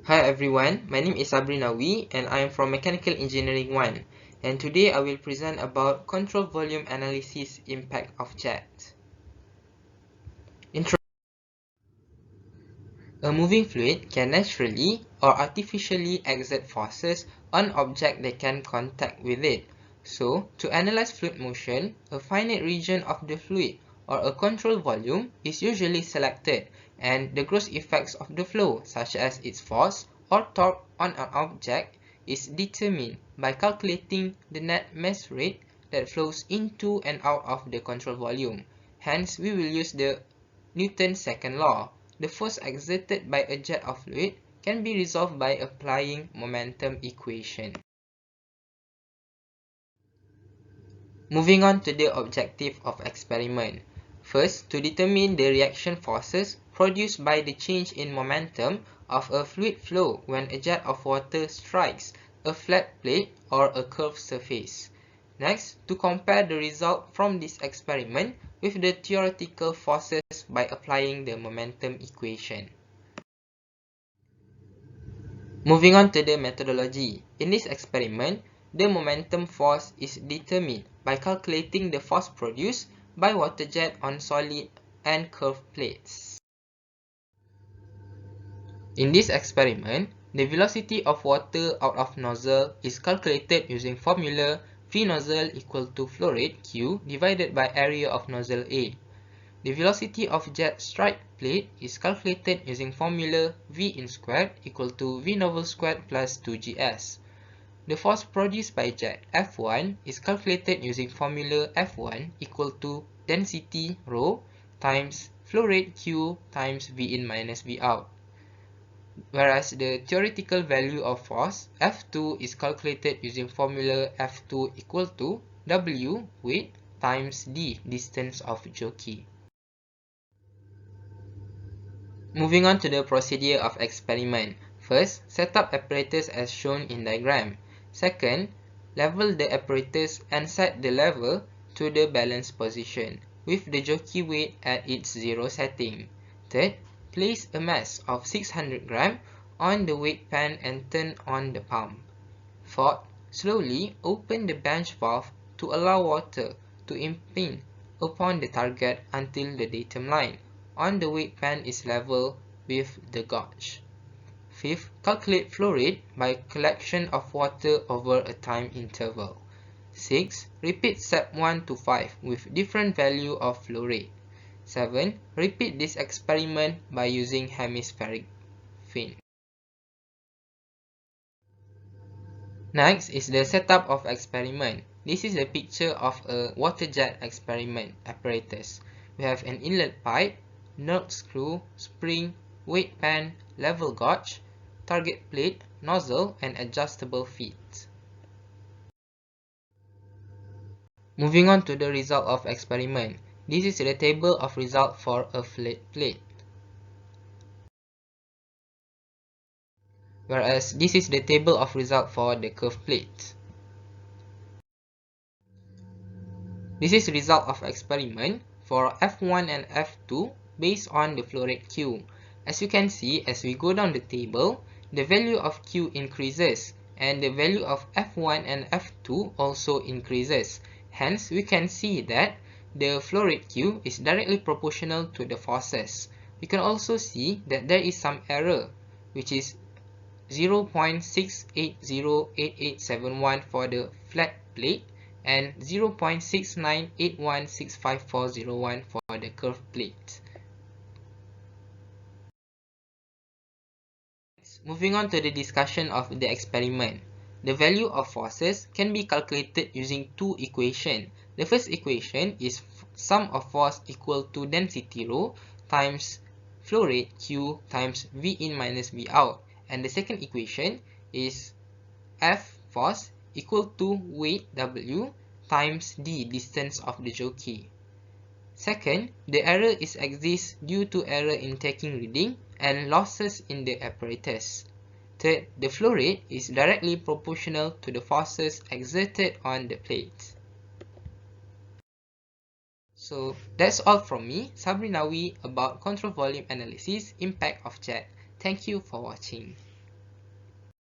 Hi everyone, my name is Sabri Nawi and I am from Mechanical Engineering 1, and today I will present about control volume analysis impact of jet. Intro. A moving fluid can naturally or artificially exert forces on object that can contact with it. So, to analyze fluid motion, a finite region of the fluid or a control volume is usually selected, and the gross effects of the flow, such as its force or torque on an object, is determined by calculating the net mass rate that flows into and out of the control volume. Hence, we will use the Newton's second law. The force exerted by a jet of fluid can be resolved by applying momentum equation. Moving on to the objective of experiment. First, to determine the reaction forces produced by the change in momentum of a fluid flow when a jet of water strikes a flat plate or a curved surface. Next, to compare the result from this experiment with the theoretical forces by applying the momentum equation. Moving on to the methodology. In this experiment, the momentum force is determined by calculating the force produced by water jet on solid and curved plates. In this experiment, the velocity of water out of nozzle is calculated using formula free nozzle equal to flow rate Q divided by area of nozzle A. The velocity of jet strike plate is calculated using formula V in squared equal to V novel squared plus 2gs. The force produced by jet F1 is calculated using formula F1 equal to density ρ times flow rate Q times V in minus V out. Whereas the theoretical value of force F2 is calculated using formula F2 equal to W weight times D distance of jockey. Moving on to the procedure of experiment. First, set up apparatus as shown in diagram. Second, level the apparatus and set the lever to the balance position with the jockey weight at its zero setting. Third, place a mass of 600 gram on the weight pan and turn on the pump. Fourth, slowly open the bench valve to allow water to impinge upon the target until the datum line on the weight pan is level with the gauge. Fifth, calculate flow rate by collection of water over a time interval. 6. Repeat step 1 to 5 with different value of flow rate. 7. Repeat this experiment by using hemispheric fin. Next is the setup of experiment. This is a picture of a water jet experiment apparatus. We have an inlet pipe, nut screw, spring, weight pan, level gauge, target plate, nozzle, and adjustable feet. Moving on to the result of experiment. This is the table of result for a flat plate. Whereas this is the table of result for the curved plate. This is result of experiment for F1 and F2 based on the flow rate Q. As you can see, as we go down the table, the value of Q increases and the value of F1 and F2 also increases. Hence, we can see that the flow rate Q is directly proportional to the forces. We can also see that there is some error, which is 0.6808871 for the flat plate and 0.698165401 for the curved plate. Moving on to the discussion of the experiment. The value of forces can be calculated using two equations. The first equation is sum of force equal to density ρ times flow rate Q times V in minus V out. And the second equation is F force equal to weight W times D distance of the jockey. Second, the error exists due to error in taking reading and losses in the apparatus. Third, the flow rate is directly proportional to the forces exerted on the plate. So that's all from me, Sabri Nawi, about control volume analysis, impact of jet. Thank you for watching.